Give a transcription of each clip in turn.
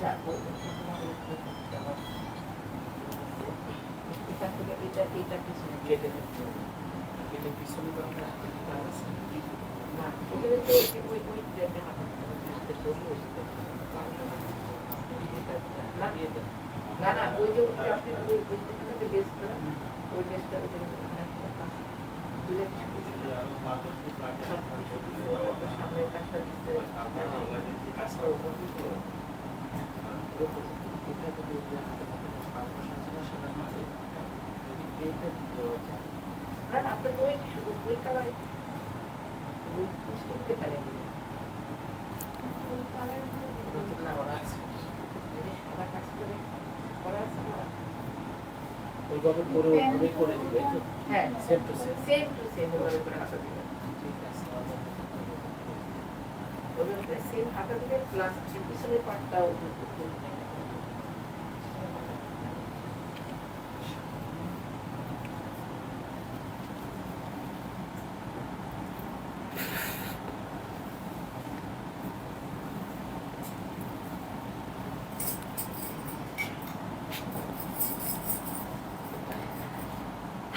না না ওই যে আপনি ওই বেস করেন ওই বেসটা সামনের কাজটা দিতে আপনি ওই ওই কালার করতে পারেন সাদা কাজ করে করা আছে না ওইভাবে পুরো করে দিবে হ্যাঁ সেম টু সেম ওইভাবে করে হাতা দিবে ঠিক আছে ওইভাবে সেম হাতা দিবে প্লাস পিছনের পার্টটাও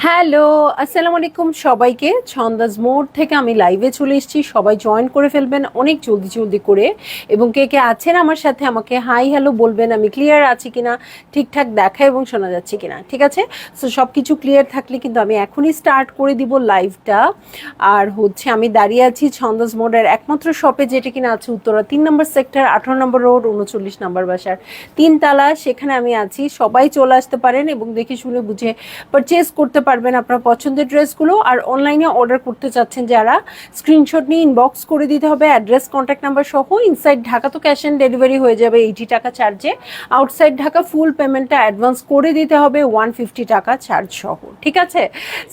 হ্যালো, আসসালামু আলাইকুম সবাইকে। ছন্দাজ মোড থেকে আমি লাইভে চলে এসেছি, সবাই জয়েন করে ফেলবেন অনেক জলদি জলদি করে। এবং কে কে আছেন আমার সাথে আমাকে হাই হ্যালো বলবেন, আমি ক্লিয়ার আছি কিনা, ঠিকঠাক দেখা এবং শোনা যাচ্ছে কিনা। ঠিক আছে, সো সব কিছু ক্লিয়ার থাকলে কিন্তু আমি এখনই স্টার্ট করে দিব লাইভটা। আর হচ্ছে আমি দাঁড়িয়ে আছি ছন্দাজ মোডের একমাত্র শপে, যেটা কিনা আছে উত্তরা 3 নম্বর সেক্টর 18 নম্বর রোড 39 নম্বর বাসার 3 তালা, সেখানে আমি আছি। সবাই চলে আসতে পারেন এবং দেখে শুনে বুঝে পারচেজ করতে পারবেন আপনার পছন্দের ড্রেসগুলো। আর অনলাইনে অর্ডার করতে চাচ্ছেন যারা, স্ক্রিনশট নিয়ে ইনবক্স করে দিতে হবে অ্যাড্রেস কন্ট্যাক্ট নাম্বার সহ। ইনসাইড ঢাকা তো ক্যাশ অন ডেলিভারি হয়ে যাবে 80 টাকা চার্জে, আউটসাইড ঢাকা ফুল পেমেন্টটা অ্যাডভান্স করে দিতে হবে 150 টাকা চার্জ সহ। ঠিক আছে,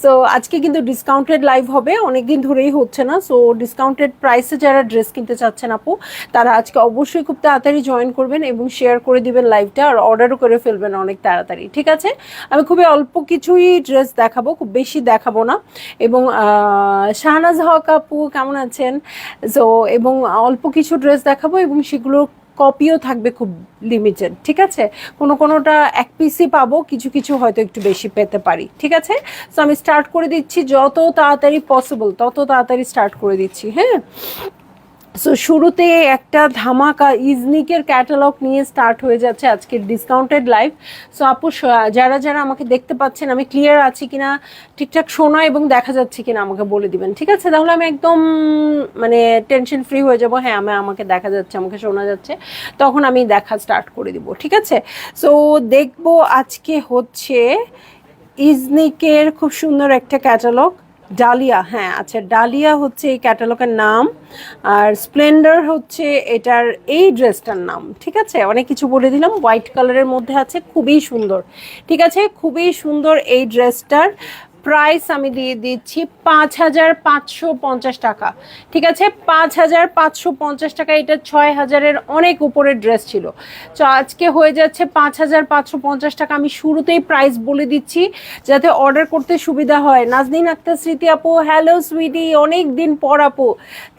সো আজকে কিন্তু ডিসকাউন্টেড লাইভ হবে, অনেকদিন ধরেই হচ্ছে না। সো ডিসকাউন্টেড প্রাইসে যারা ড্রেস কিনতে চাচ্ছেন আপু, তারা আজকে অবশ্যই খুব তাড়াতাড়ি জয়েন করবেন এবং শেয়ার করে দিবেন লাইভটা, আর অর্ডারও করে ফেলবেন অনেক তাড়াতাড়ি। ঠিক আছে, আমি খুবই অল্প কিছুই ড্রেস দেখাবো, খুব বেশি দেখাবো না। এবং শাহনাজ হক আপু কেমন আছেন? সো এবং অল্প কিছু ড্রেস দেখাবো এবং সেগুলো কপিও থাকবে খুব লিমিটেড। ঠিক আছে, কোনোটা এক পিসই পাবো, কিছু কিছু হয়তো একটু বেশি পেতে পারি। ঠিক আছে, সো আমি স্টার্ট করে দিচ্ছি, যত তাড়াতাড়ি পসিবল তত তাড়াতাড়ি স্টার্ট করে দিচ্ছি। হ্যাঁ, সো শুরুতে একটা ধামাকা ইজনিকের ক্যাটালগ নিয়ে স্টার্ট হয়ে যাচ্ছে আজকের ডিসকাউন্টেড লাইভ। সো আপু যারা যারা আমাকে দেখতে পাচ্ছেন, আমি ক্লিয়ার আছি কিনা, ঠিকঠাক শোনা এবং দেখা যাচ্ছে কিনা আমাকে বলে দিবেন। ঠিক আছে, তাহলে আমি একদম মানে টেনশন ফ্রি হয়ে যাব। হ্যাঁ, আমাকে দেখা যাচ্ছে, আমাকে শোনা যাচ্ছে, তখন আমি দেখা স্টার্ট করে দিব। ঠিক আছে, সো দেখবো আজকে হচ্ছে ইজনিকের খুব সুন্দর একটা ক্যাটালগ, ডালিয়া। হ্যাঁ আচ্ছা, ডালিয়া হচ্ছে এই ক্যাটালগের নাম, আর স্প্লেন্ডার হচ্ছে এটার এই ড্রেসটার নাম। ঠিক আছে, অনেক কিছু বলে দিলাম। হোয়াইট কালারের মধ্যে আছে, খুবই সুন্দর। ঠিক আছে, খুবই সুন্দর এই ড্রেসটার প্রাইস আমি দিয়ে দিচ্ছি 5550 টাকা। ঠিক আছে, 5550 টাকা। এটা 6000-এর অনেক উপরের ড্রেস ছিল, তো আজকে হয়ে যাচ্ছে 5550 টাকা। আমি শুরুতেই প্রাইস বলে দিচ্ছি যাতে অর্ডার করতে সুবিধা হয়। নাজনীন আক্তার স্মৃতি আপু, হ্যালো সুইটি, অনেক দিন পর আপু।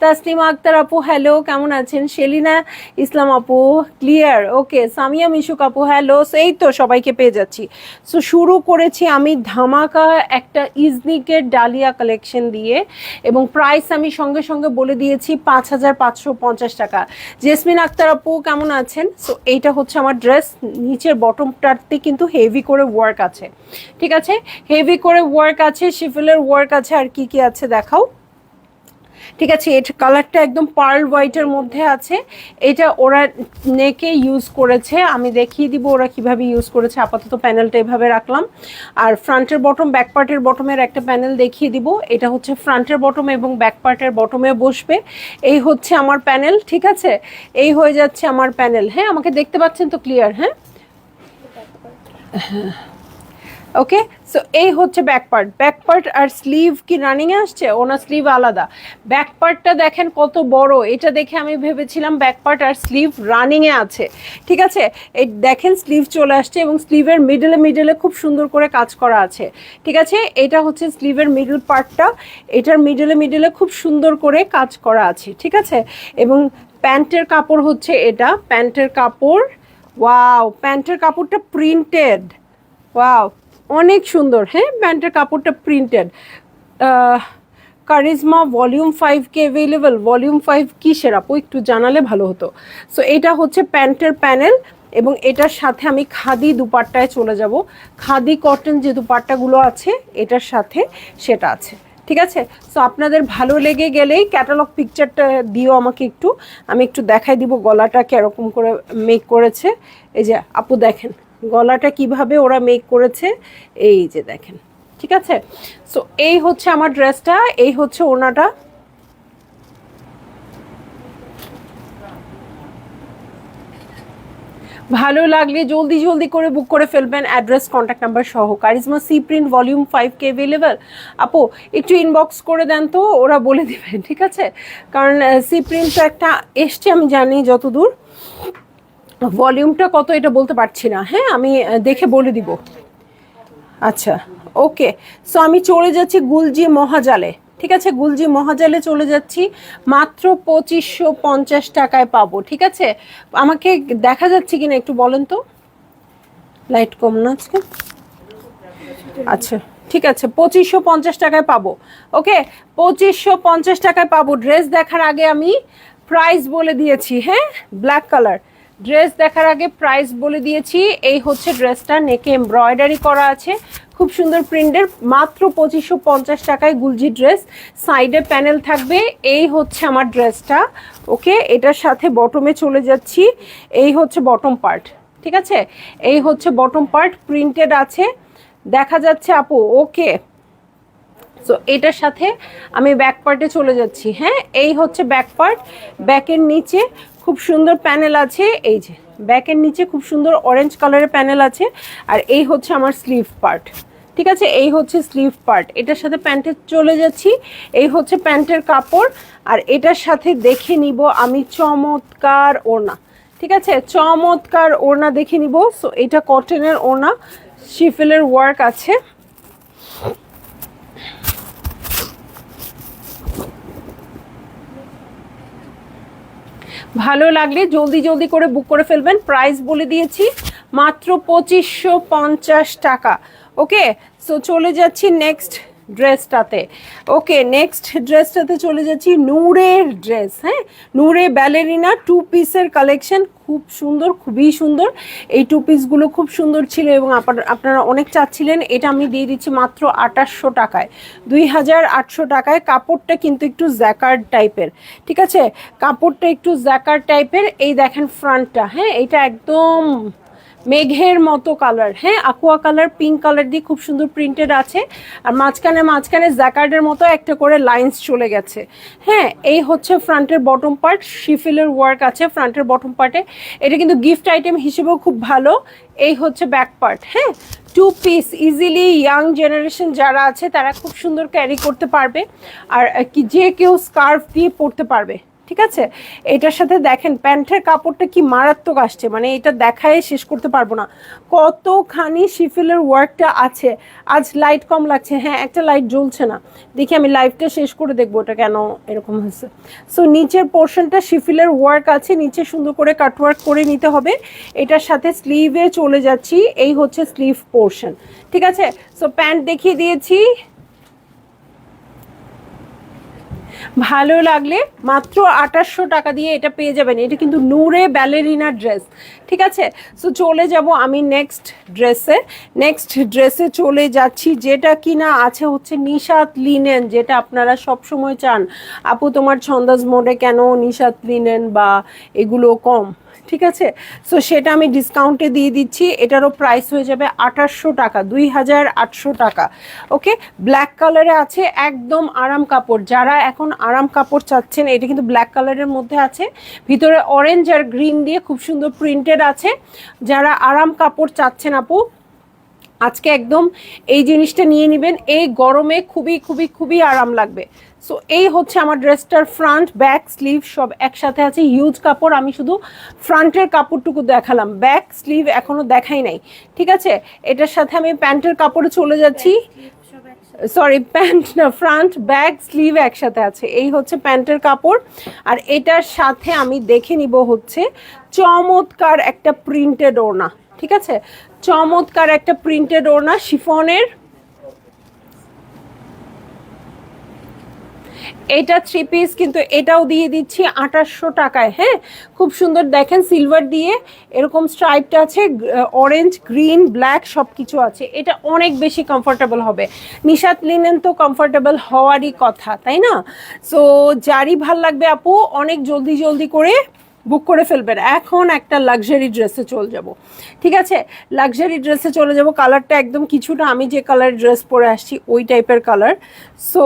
তাসলিমা আক্তার আপু, হ্যালো, কেমন আছেন? সেলিনা ইসলাম আপু, ক্লিয়ার, ওকে। সামিয়া মিশুক আপু, হ্যালো। এই তো সবাইকে পেয়ে যাচ্ছি। সো শুরু করেছি আমি ধামাকা একটা ইজনিকের ডালিয়া কালেকশন দিয়ে, এবং প্রাইস আমি সঙ্গে সঙ্গে বলে দিয়েছি 5550 টাকা। জেসমিন আক্তার আপু, কেমন আছেন? সো এইটা হচ্ছে আমার ড্রেস, নিচের বটমটাতে কিন্তু হেভি করে ওয়ার্ক আছে। ঠিক আছে, হেভি করে ওয়ার্ক আছে, শিফেলের ওয়ার্ক আছে, আর কি কি আছে দেখাও। ঠিক আছে, এটা কালারটা একদম পার্ল হোয়াইটের মধ্যে আছে। এটা ওরা নেকে ইউজ করেছে, আমি দেখিয়ে দিব ওরা কিভাবে ইউজ করেছে। আপাতত প্যানেলটা এভাবে রাখলাম, আর ফ্রন্টের বটম ব্যাক পার্টের বটমের একটা প্যানেল দেখিয়ে দিব। এটা হচ্ছে ফ্রন্টের বটম এবং ব্যাক পার্টের বটমে বসবে। এই হচ্ছে আমার প্যানেল। ঠিক আছে, এই হয়ে যাচ্ছে আমার প্যানেল। হ্যাঁ, আমাকে দেখতে পাচ্ছেন তো ক্লিয়ার? হ্যাঁ, ওকে। সো এই হচ্ছে ব্যাক পার্ট। আর স্লিভ কি রানিংয়ে আসছে? ওনার স্লিভ আলাদা। ব্যাক পার্টটা দেখেন কত বড়, এটা দেখে আমি ভেবেছিলাম ব্যাক পার্ট আর স্লিভ রানিংয়ে আছে। ঠিক আছে, এই দেখেন স্লিভ চলে আসছে, এবং স্লিভের মিডলে খুব সুন্দর করে কাজ করা আছে। ঠিক আছে, এটা হচ্ছে স্লিভের মিডল পার্টটা, এটার মিডলে খুব সুন্দর করে কাজ করা আছে। ঠিক আছে, এবং প্যান্টের কাপড় হচ্ছে এটা, প্যান্টের কাপড় ওয়াও, প্যান্টের কাপড়টা প্রিন্টেড। ওয়াও, অনেক সুন্দর। হ্যাঁ, প্যান্টের কাপড়টা প্রিন্টেড। কারিজমা ভলিউম 5 কে অ্যাভেলেবল। ভলিউম 5 কিসের আপু, একটু জানালে ভালো হতো। সো এটা হচ্ছে প্যান্টের প্যানেল, এবং এটার সাথে আমি খাদি দুপাট্টায় চলে যাব। খাদি কটন যে দুপাট্টাগুলো আছে এটার সাথে সেটা আছে, ঠিক আছে। সো আপনাদের ভালো লেগে গেলেই ক্যাটালগ পিকচারটা দিও আমাকে একটু, আমি একটু দেখাই দিব গলাটা কিরকম করে মেক করেছে। এই যে আপু দেখেন গলাটা কিভাবে ওরা মেক করেছে, এই যে দেখেন, ঠিক আছে। সো এই হচ্ছে আমার ড্রেসটা, এই হচ্ছে ওড়নাটা। ভালো লাগলে জলদি জলদি করে বুক করে ফেলবেন, অ্যাড্রেস কন্ট্যাক্ট নাম্বার সহ। কারিজমা সি প্রিন্ট ভলিউম 5 কে অ্যাভেলেবল। আপু একটু ইনবক্স করে দেন তো, ওরা বলে দেবেন, ঠিক আছে। কারণ সি প্রিন্ট তো একটা এসছে, আমি জানি যতদূর। ভলিউমটা কত এটা বলতে পারছি না, হ্যাঁ আমি দেখে বলে দিব। আচ্ছা, ওকে। সো আমি চলে যাচ্ছি গুলজি মহাজালে, ঠিক আছে। গুলজি মহাজালে চলে যাচ্ছি, মাত্র 2550 টাকায় পাবো, ঠিক আছে। আমাকে দেখা যাচ্ছে কিনা একটু বলেন তো, লাইট কম না আজকে। আচ্ছা ঠিক আছে, 2550 টাকায় পাবো। ওকে, 2550 টাকায় পাবো। ড্রেস দেখার আগে আমি প্রাইস বলে দিয়েছি, হ্যাঁ, ব্ল্যাক কালার। ড্রেস দেখার আগে প্রাইস বলে দিয়েছি। এই হচ্ছে ড্রেসটা, নেকে এমব্রয়ডারি করা আছে, খুব সুন্দর প্রিন্টের, মাত্র 2550 টাকায় গুলজি ড্রেস। সাইডে প্যানেল থাকবে। এই হচ্ছে আমার ড্রেসটা। ওকে, এটার সাথে বটমে চলে যাচ্ছি। এই হচ্ছে বটম পার্ট, ঠিক আছে। এই হচ্ছে বটম পার্ট, প্রিন্টেড আছে, দেখা যাচ্ছে আপু। ওকে, সো এটার সাথে আমি ব্যাক পার্টে চলে যাচ্ছি। হ্যাঁ, এই হচ্ছে ব্যাক পার্ট। ব্যাকের নিচে খুব সুন্দর প্যানেল আছে, এই যে ব্যাকের নিচে খুব সুন্দর অরেঞ্জ কালারের প্যানেল আছে। আর এই হচ্ছে আমার স্লিভ পার্ট, ঠিক আছে। এই হচ্ছে স্লিভ পার্ট। এটার সাথে প্যান্টে চলে যাচ্ছি। এই হচ্ছে প্যান্টের কাপড়। আর এটার সাথে দেখে নিব আমি চমৎকার ওড়না, ঠিক আছে। চমৎকার ওড়না দেখে নিব। সো এটা কটনের ওড়না, শিফেলের ওয়ার্ক আছে। ভালো লাগলে জলদি জলদি করে বুক করে ফেলবেন। প্রাইস বলে দিয়েছি, মাত্র 2550 টাকা। ওকে, সো চলে যাচ্ছি নেক্সট ড্রেসটাতে। ওকে, নেক্সট ড্রেসটাতে চলে যাচ্ছি। নূরের ড্রেস, হ্যাঁ, নূরে ব্যালেরিনা 2 পিসের কালেকশন, খুব সুন্দর, খুবই সুন্দর। এই 2 পিসগুলো খুব সুন্দর ছিল এবং আপনারা অনেক চাচ্ছিলেন। এটা আমি দিয়ে দিচ্ছি মাত্র 2800 টাকায়, 2800 টাকায়। কাপড়টা কিন্তু একটু জ্যাকার্ড টাইপের, ঠিক আছে। কাপড়টা একটু জ্যাকার্ড টাইপের। এই দেখেন ফ্রন্টটা, হ্যাঁ, এটা একদম মেঘের মতো কালার, হ্যাঁ, aqua কালার, পিঙ্ক কালার দিয়ে খুব সুন্দর প্রিন্টেড আছে। আর মাঝখানে জ্যাকার্ডের মতো একটা করে লাইন্স চলে গেছে। হ্যাঁ, এই হচ্ছে ফ্রন্টের বটম পার্ট, শিফিলের ওয়ার্ক আছে ফ্রন্টের বটম পার্টে। এটা কিন্তু গিফট আইটেম হিসেবেও খুব ভালো। এই হচ্ছে ব্যাক পার্ট, হ্যাঁ, 2 পিস ইজিলি ইয়াং জেনারেশন যারা আছে তারা খুব সুন্দর ক্যারি করতে পারবে। আর কি যে কেউ স্কার্ফ দিয়ে পরতে পারবে, ঠিক আছে। এটার সাথে দেখেন প্যান্টের কাপড়টা কি মারাত্মক আসছে, মানে এটা দেখায় শেষ করতে পারবো না কতখানি শিফিলের ওয়ার্কটা আছে। আজ লাইট কম লাগছে, হ্যাঁ, একটা লাইট জ্বলছে না। দেখি আমি লাইভটা শেষ করে দেখবো এটা কেন এরকম হয়েছে। সো নিচের পোর্শনটা শিফিলের ওয়ার্ক আছে, নিচে সুন্দর করে কাটওয়ার্ক করে নিতে হবে। এটার সাথে স্লিভে চলে যাচ্ছি। এই হচ্ছে স্লিভ পোর্শন, ঠিক আছে। সো প্যান্ট দেখিয়ে দিয়েছি। ভালো লাগলে মাত্র 2800 টাকা দিয়ে এটা পেয়ে যাবেন। এটা কিন্তু নূরে ব্যালেরিনা ড্রেস, ঠিক আছে। সো চলে যাব আমি নেক্সট ড্রেসে চলে যাচ্ছি, যেটা কিনা আছে হচ্ছে নিশাত লিনেন, যেটা আপনারা সব সময় চান আপু তোমার ছন্দাজ মোডে কেন নিশাত লিনেন বা এগুলো কম, ঠিক আছে। সো সেটা আমি ডিসকাউন্টে দিয়ে দিচ্ছি। এটারও প্রাইস হয়ে যাবে 2800 টাকা, 2800 টাকা। ওকে, ব্ল্যাক কালারে আছে, একদম আরাম কাপড়। যারা এখন আরাম কাপড় চাচ্ছেন, এটা কিন্তু ব্ল্যাক কালারের মধ্যে আছে, ভিতরে অরেঞ্জ আর গ্রিন দিয়ে খুব সুন্দর প্রিন্টেড আছে। যারা আরাম কাপড় চাচ্ছেন আপু, আজকে একদম এই জিনিসটা নিয়ে নেবেন। এই গরমে খুবই খুবই খুবই আরাম লাগবে। সো এই হচ্ছে আমার ড্রেসটার ফ্রন্ট, ব্যাক, স্লিভ সব একসাথে আছে। হিউজ কাপড়, আমি শুধু ফ্রন্টের কাপড়টুকু দেখালাম, ব্যাক স্লিভ এখনো দেখাই নাই, ঠিক আছে। এটার সাথে আমি প্যান্টের কাপড়ে চলে যাচ্ছি। সরি প্যান্ট না, ফ্রন্ট ব্যাক স্লিভ একসাথে আছে। এই হচ্ছে প্যান্টের কাপড়। আর এটার সাথে আমি দেখে নিব হচ্ছে চমৎকার একটা প্রিন্টেড ওড়না, ঠিক আছে, চমৎকার একটা প্রিন্টেড ওড়না শিফনের। এটা 3 পিস, কিন্তু এটাও দিয়ে দিচ্ছি 2800 টাকায়। হ্যাঁ, খুব সুন্দর দেখেন, সিলভার দিয়ে এরকম স্ট্রাইপটা আছে, অরেঞ্জ গ্রিন ব্ল্যাক সব কিছু আছে। এটা অনেক বেশি কমফোর্টেবল হবে। নিশাত লিনেন তো কমফোর্টেবল হওয়ারই কথা, তাই না? সো যারই ভাল লাগবে আপু অনেক জলদি জলদি করে বুক করে ফেলবেন। এখন একটা লাক্সারি ড্রেসে চলে যাব, ঠিক আছে, লাক্সারি ড্রেসে চলে যাব। কালারটা একদম কিছুটা আমি যে কালার ড্রেস পরে আসছি ওই টাইপের কালার। সো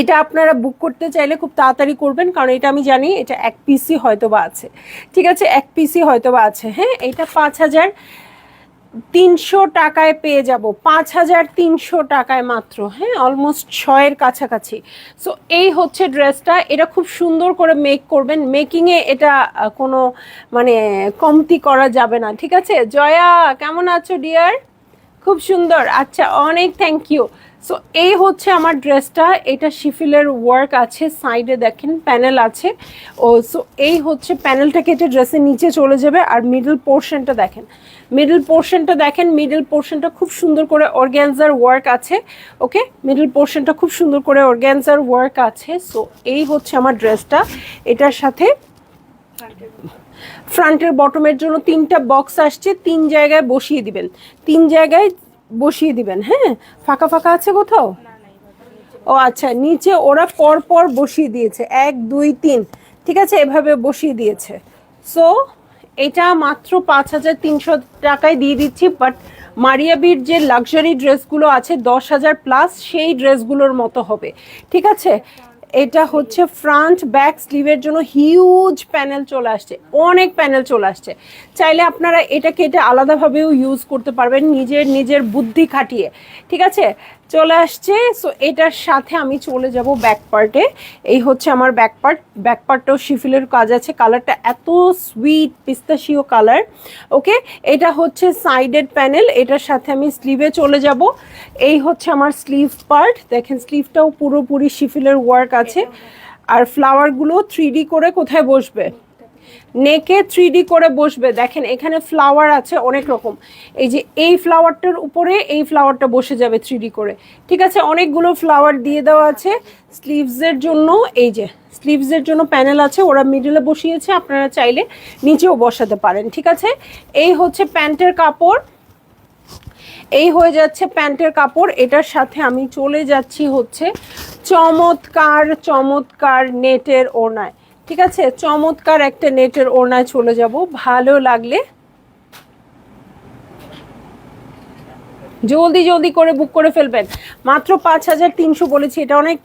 এটা আপনারা বুক করতে চাইলে খুব তাড়াতাড়ি করবেন, কারণ এটা আমি জানি এটা 1 পিসই হয়তো বা আছে, ঠিক আছে, 1 পিসই হয়তো বা আছে। হ্যাঁ, এটা 5300 টাকায় পেয়ে যাব, 5300 টাকায় মাত্র। হ্যাঁ, অলমোস্ট 6-এর কাছাকাছি। সো এই হচ্ছে ড্রেসটা। এটা খুব সুন্দর করে মেক করবেন, মেকিংয়ে এটা কোনো মানে কমতি করা যাবে না, ঠিক আছে। জয়া কেমন আছো ডিয়ার? খুব সুন্দর, আচ্ছা, অনেক থ্যাংক ইউ। সো এই হচ্ছে আমার ড্রেসটা। এটা শিফিলের ওয়ার্ক আছে, সাইডে দেখেন প্যানেল আছে। ও সো এই হচ্ছে প্যানেলটা কেটে ড্রেসের নিচে চলে যাবে। আর মিডল পোর্শনটা দেখেন, মিডল পোর্শনটা দেখেন, মিডল পোর্শনটা খুব সুন্দর করে অর্গ্যানজার ওয়ার্ক আছে। ওকে, মিডল পোর্শনটা খুব সুন্দর করে অর্গ্যানজার ওয়ার্ক আছে। সো এই হচ্ছে আমার ড্রেসটা। এটার সাথে ফ্রন্টের বটমের জন্য 3টা বক্স আসছে, 3 জায়গায় বসিয়ে দিবেন, 3 জায়গায় বসিয়ে দিবেন। হ্যাঁ, ফাঁকা ফাঁকা আছে কোথাও? ও আচ্ছা, নিচে ওরা পর পর বসিয়ে দিয়েছে, 1 2 3, ঠিক আছে, এভাবে বসিয়ে দিয়েছে। সো এটা মাত্র 5300 টাকায় দিয়ে দিচ্ছি। বাট মারিয়াবির যে লাক্সারি ড্রেসগুলো আছে 10,000 প্লাস, সেই ড্রেসগুলোর মতো হবে, ঠিক আছে। এটা হচ্ছে ফ্রন্ট ব্যাক স্লিভের জন্য হিউজ প্যানেল চলে আসছে, অনেক প্যানেল চলে আসছে। চাইলে আপনারা এটাকে এটা আলাদাভাবেও ইউজ করতে পারবেন নিজের নিজের বুদ্ধি খাটিয়ে, ঠিক আছে। চলে আসছে। সো এটার সাথে আমি চলে যাব ব্যাক পার্টে। এই হচ্ছে আমার ব্যাক পার্ট। ব্যাক পার্টটাও শিফিলের কাজ আছে, কালারটা এত সুইট পিস্তাশিও কালার। ওকে, এটা হচ্ছে সাইডেড প্যানেল। এটার সাথে আমি স্লিভে চলে যাব। এই হচ্ছে আমার স্লিভ পার্ট, দেখেন স্লিভটাও পুরোপুরি শিফিলের ওয়ার্ক আছে। আর ফ্লাওয়ারগুলো 3D করে কোথায় বসবে, নেকে 3D করে বসবে। দেখেন এখানে ফ্লাওয়ার আছে অনেক রকম, এই যে এই ফ্লাওয়ারটার উপরে এই ফ্লাওয়ারটা বসে যাবে 3D করে, ঠিক আছে। অনেকগুলো ফ্লাওয়ার দিয়ে দেওয়া আছে স্লিভসের জন্য। এই যে স্লিভসের জন্য প্যানেল আছে, ওরা মিডলে বসিয়েছে, আপনারা চাইলে নিচেও বসাতে পারেন, ঠিক আছে। এই হচ্ছে প্যান্টের কাপড়, এই হয়ে যাচ্ছে প্যান্টের কাপড়। এটার সাথে আমি চলে যাচ্ছি হচ্ছে চমৎকার চমৎকার নেটের ওড়নায়, ঠিক আছে, চমৎকার একটা নেটের ওড়নায় চলে যাব। ভালো লাগলে জলদি জলদি করে বুক করে ফেলবেন। মাত্র 5300 বলেছি, এটা অনেক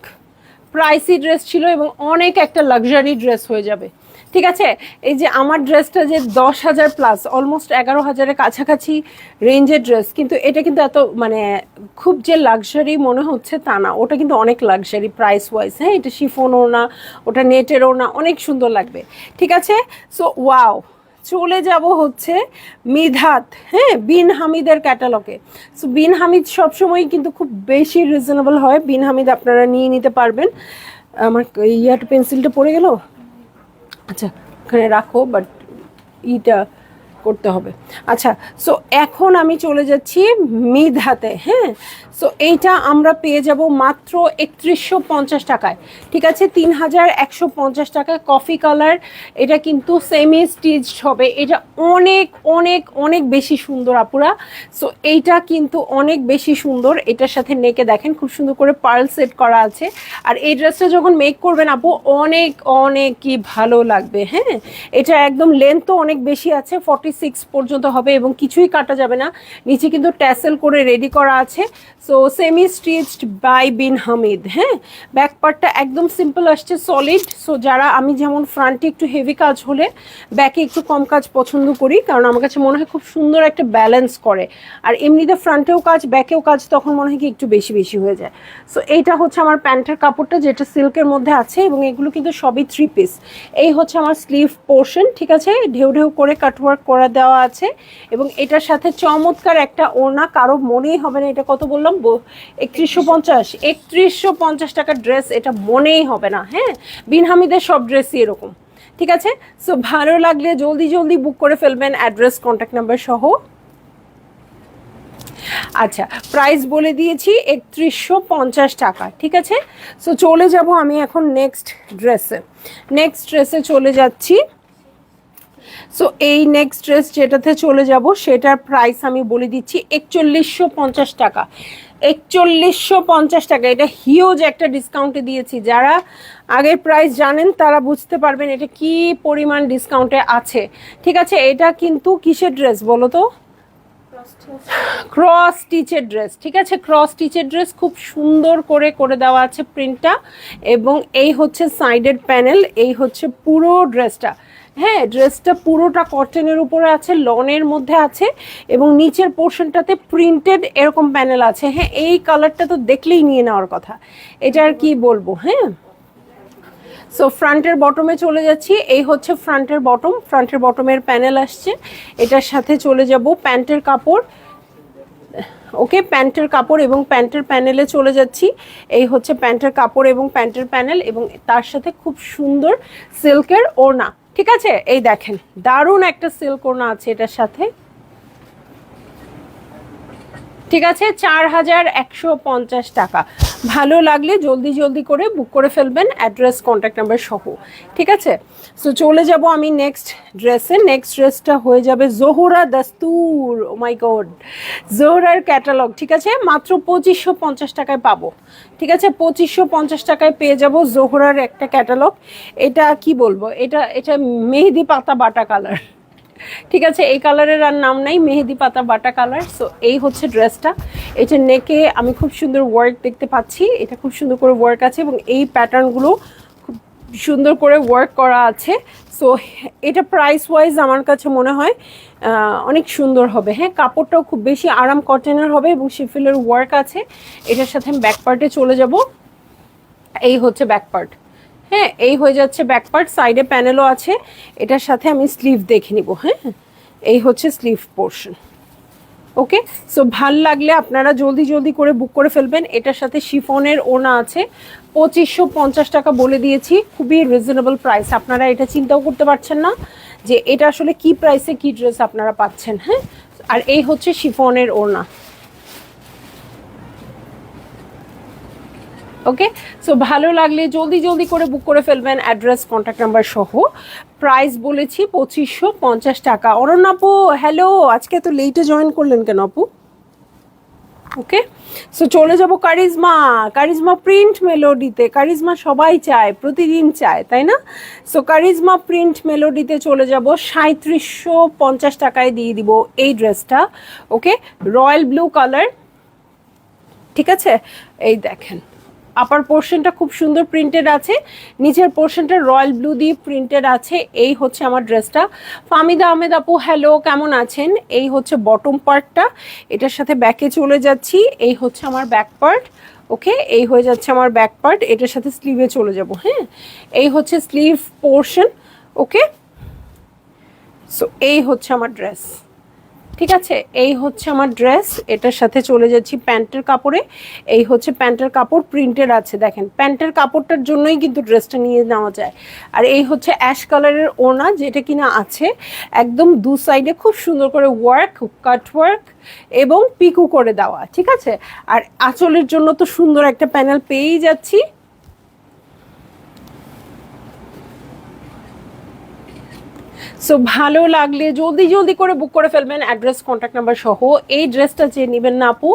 প্রাইসি ড্রেস ছিল এবং অনেক একটা লাক্সারি ড্রেস হয়ে যাবে, ঠিক আছে। এই যে আমার ড্রেসটা যে 10,000 প্লাস, অলমোস্ট 11,000-এর কাছাকাছি রেঞ্জের ড্রেস, কিন্তু এটা কিন্তু এত মানে খুব যে লাক্সারি মনে হচ্ছে তা না, ওটা কিন্তু অনেক লাক্সারি প্রাইস ওয়াইজ। হ্যাঁ, এটা শিফনও না, ওটা নেটেরও না, অনেক সুন্দর লাগবে, ঠিক আছে। সো ওয়াও, চলে যাব হচ্ছে মিধাত, হ্যাঁ, বিন হামিদের ক্যাটালগে। সো বিন হামিদ সবসময় কিন্তু খুব বেশি রিজনেবল হয়। বিন হামিদ আপনারা নিয়ে নিতে পারবেন। আমার ইয়ার পেন্সিলটা পড়ে গেল, আচ্ছা ওখানে রাখো, বাট ইটা করতে হবে। আচ্ছা, সো এখন আমি চলে যাচ্ছি মিধাতে। হ্যাঁ, সো এইটা আমরা পেয়ে যাব মাত্র 3150 টাকায়, ঠিক আছে, 3150 টাকায় কফি কালার। এটা কিন্তু সেমি স্টিচড হবে। এটা অনেক অনেক অনেক বেশি সুন্দর আপুরা। সো এইটা কিন্তু অনেক বেশি সুন্দর। এটার সাথে নেকে দেখেন খুব সুন্দর করে পার্ল সেট করা আছে। আর এই ড্রেসটা যখন মেক করবেন আপু অনেক অনেক কি ভালো লাগবে। হ্যাঁ, এটা একদম লেন্থও অনেক বেশি আছে, 46 পর্যন্ত হবে এবং কিছুই কাটা যাবে না। নিচে কিন্তু ট্যাসেল করে রেডি করা আছে। সো সেমি স্টিচড বাই বিন হামিদ। হ্যাঁ, ব্যাক পার্টটা একদম সিম্পল আসছে, সলিড। সো যারা, আমি যেমন ফ্রন্টে একটু হেভি কাজ হলে ব্যাকে একটু কম কাজ পছন্দ করি, কারণ আমার কাছে মনে হয় খুব সুন্দর একটা ব্যালেন্স করে। আর এমনিতে ফ্রন্টেও কাজ ব্যাকেও কাজ তখন মনে হয় কি একটু বেশি বেশি হয়ে যায়। সো এইটা হচ্ছে আমার প্যান্টের কাপড়টা, যেটা সিল্কের মধ্যে আছে এবং এগুলো কিন্তু সবই 3 পিস। এই হচ্ছে আমার স্লিভ পোর্শন, ঠিক আছে, ঢেউ ঢেউ করে কাটওয়ার্ক করা করা দেওয়া আছে এবং এটার সাথে চমৎকার একটা ওড়না, কারো মনেই হবে না এটা কত বললাম 3150 টাকার ড্রেস, এটা মনেই হবে না। হ্যাঁ, বিন হামিদের সব ড্রেসই এরকম, ঠিক আছে। সো ভালো লাগলে জলদি জলদি বুক করে ফেলবেন, অ্যাড্রেস কন্ট্যাক্ট নাম্বার সহ। আচ্ছা, প্রাইস বলে দিয়েছি 3150 টাকা, ঠিক আছে। সো চলে যাব আমি এখন নেক্সট ড্রেসে চলে যাচ্ছি। সো এই নেক্সট ড্রেস যেটাতে চলে যাব সেটার প্রাইস আমি বলে দিচ্ছি 4150 টাকা। 4150 টাকা, এটা হিউজ একটা ডিসকাউন্টে দিয়েছি। যারা আগের প্রাইস জানেন তারা বুঝতে পারবেন এটা কি পরিমাণ ডিসকাউন্টে আছে, ঠিক আছে। এটা কিন্তু কিসের ড্রেস বলো তো? ক্রস স্টিচের ড্রেস, ঠিক আছে। ক্রস স্টিচের ড্রেস, খুব সুন্দর করে করে দেওয়া আছে প্রিন্টটা, এবং এই হচ্ছে সাইডের প্যানেল, এই হচ্ছে পুরো ড্রেসটা। হ্যাঁ, ড্রেসটা পুরোটা কটনের উপরে আছে, লনের মধ্যে আছে, এবং নিচের পোর্শনটাতে প্রিন্টেড এরকম প্যানেল আছে। হ্যাঁ, এই কালারটা তো দেখলেই নিয়ে নেওয়ার কথা, এটা আর কি বলবো। হ্যাঁ, সো ফ্রন্টের বটমে চলে যাচ্ছি। এই হচ্ছে ফ্রন্টের বটমের প্যানেল আসছে। এটার সাথে চলে যাব প্যান্টের কাপড়, ওকে, প্যান্টের কাপড় এবং প্যান্টের প্যানেলে চলে যাচ্ছি। এই হচ্ছে প্যান্টের কাপড় এবং প্যান্টের প্যানেল, এবং তার সাথে খুব সুন্দর সিল্কের ওড়না, ঠিক আছে। এই দেখেন, দারুণ একটা সিল্ক ওড়না আছে এটার সাথে, ঠিক আছে। 4150 টাকা। ভালো লাগলে জলদি জলদি করে বুক করে ফেলবেন, অ্যাড্রেস কন্ট্যাক্ট নাম্বার সহ, ঠিক আছে। সো চলে যাব আমি নেক্সট ড্রেসটা হয়ে যাবে জোহরা দাস্তুর। ও মাই গড, জোহরার ক্যাটালগ, ঠিক আছে। মাত্র 2550 টাকায় পাবো, ঠিক আছে। 2550 টাকায় পেয়ে যাব জোহরার একটা ক্যাটালগ। এটা কি বলবো, এটা মেহেদি পাতা বাটা কালার, ঠিক আছে। এই কালারের আর নাম নাই, মেহেদি পাতা বাটা কালার। সো এই হচ্ছে ড্রেসটা। এটা নেকে আমি খুব সুন্দর ওয়ার্ক দেখতে পাচ্ছি, এটা খুব সুন্দর করে ওয়ার্ক আছে, এবং এই প্যাটার্নগুলো খুব সুন্দর করে ওয়ার্ক করা আছে। সো এটা প্রাইস ওয়াইজ আমার কাছে মনে হয় অনেক সুন্দর হবে। হ্যাঁ, কাপড়টাও খুব বেশি আরাম কটনের হবে, এবং শিফিলের ওয়ার্ক আছে। এটার সাথে আমি ব্যাক পার্টে চলে যাব। এই হচ্ছে ব্যাক পার্ট, হ্যাঁ, এই হয়ে যাচ্ছে ব্যাক পার্ট, সাইডে প্যানেলও আছে। এটার সাথে আমি স্লিভ দেখে নিব। হ্যাঁ, এই হচ্ছে স্লিভ পোর্শন, ওকে। সো ভাল লাগলে আপনারা জলদি জলদি করে বুক করে ফেলবেন। এটার সাথে শিফনের ওড়না আছে। 2550 টাকা বলে দিয়েছি, খুবই রিজনেবল প্রাইস। আপনারা এটা চিন্তাও করতে পারছেন না যে এটা আসলে কি প্রাইসে কি ড্রেস আপনারা পাচ্ছেন। হ্যাঁ, আর এই হচ্ছে শিফনের ওড়না, ওকে। সো ভালো লাগলে জলদি জলদি করে বুক করে ফেলবেন, অ্যাড্রেস কন্ট্যাক্ট নাম্বার সহ। প্রাইস বলেছি 2550 টাকা। অরণ্য আপু, হ্যালো, আজকে তো লেটে জয়েন করলেন কেন আপু? ওকে, সো চলে যাব কারিজমা প্রিন্ট মেলোডিতে। কারিজমা সবাই চায়, প্রতিদিন চায়, তাই না? সো কারিজমা প্রিন্ট মেলোডিতে চলে যাব। 3750 টাকায় দিয়ে দিব এই ড্রেসটা, ওকে। রয়্যাল ব্লু কালার, ঠিক আছে। এই দেখেন, আপার পোর্শনটা খুব সুন্দর প্রিন্টেড আছে, নিচের পোর্শনটা রয়্যাল ব্লু দিয়ে প্রিন্টেড আছে। এই হচ্ছে আমার ড্রেসটা। ফামিদা আহমেদ আপু, হ্যালো, কেমন আছেন? এই হচ্ছে বটম পার্টটা, এটার সাথে ব্যাকে চলে যাচ্ছি। এই হচ্ছে আমার ব্যাক পার্ট, ওকে। এই হয়ে যাচ্ছে আমার ব্যাক পার্ট, এটার সাথে স্লিভে চলে যাব। হ্যাঁ, এই হচ্ছে স্লিভ পোর্শন, ওকে। সো এই হচ্ছে আমার ড্রেস, ঠিক আছে। এই হচ্ছে আমার ড্রেস, এটার সাথে চলে যাচ্ছি প্যান্টের কাপড়ে। এই হচ্ছে প্যান্টের কাপড়, প্রিন্টেড আছে, দেখেন। প্যান্টের কাপড়টার জন্যই কিন্তু ড্রেসটা নিয়ে নেওয়া যায়। আর এই হচ্ছে অ্যাশ কালারের ওড়না, যেটা কিনা আছে একদম দু সাইডে খুব সুন্দর করে ওয়ার্ক, কাট ওয়ার্ক এবং পিকু করে দেওয়া, ঠিক আছে। আর আঁচলের জন্য তো সুন্দর একটা প্যানেল পেয়েই যাচ্ছি। সো ভালো লাগলে জলদি জলদি করে বুক করে ফেলবেন, অ্যাড্রেস কন্ট্যাক্ট নাম্বার সহ। এই ড্রেসটা যে নেবেন না আপু,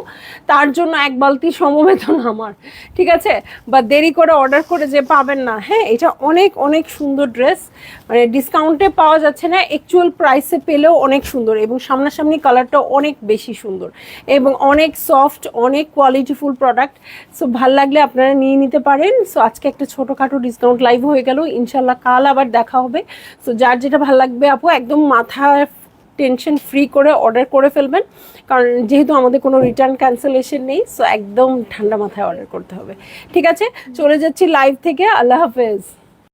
তার জন্য এক বালতি সমবেতন আমার, ঠিক আছে। বা দেরি করে অর্ডার করে যে পাবেন না। হ্যাঁ, এটা অনেক অনেক সুন্দর ড্রেস, মানে ডিসকাউন্টে পাওয়া যাচ্ছে না, অ্যাকচুয়াল প্রাইসে পেলেও অনেক সুন্দর, এবং সামনাসামনি কালারটা অনেক বেশি সুন্দর, এবং অনেক সফট, অনেক কোয়ালিটিফুল প্রোডাক্ট। সো ভাল লাগলে আপনারা নিয়ে নিতে পারেন। সো আজকে একটা ছোটোখাটো ডিসকাউন্ট লাইভ হয়ে গেল, ইনশাল্লাহ কাল আবার দেখা হবে। সো যার যেটা ভালো লাগবে আপু, একদম মাথা টেনশন ফ্রি করে অর্ডার করে ফেলবেন, কারণ যেহেতু আমাদের কোনো রিটার্ন ক্যান্সেলেশন নেই। সো একদম ঠান্ডা মাথায় অর্ডার করতে হবে, ঠিক আছে। চলে যাচ্ছি লাইভ থেকে, আল্লাহ হাফেজ।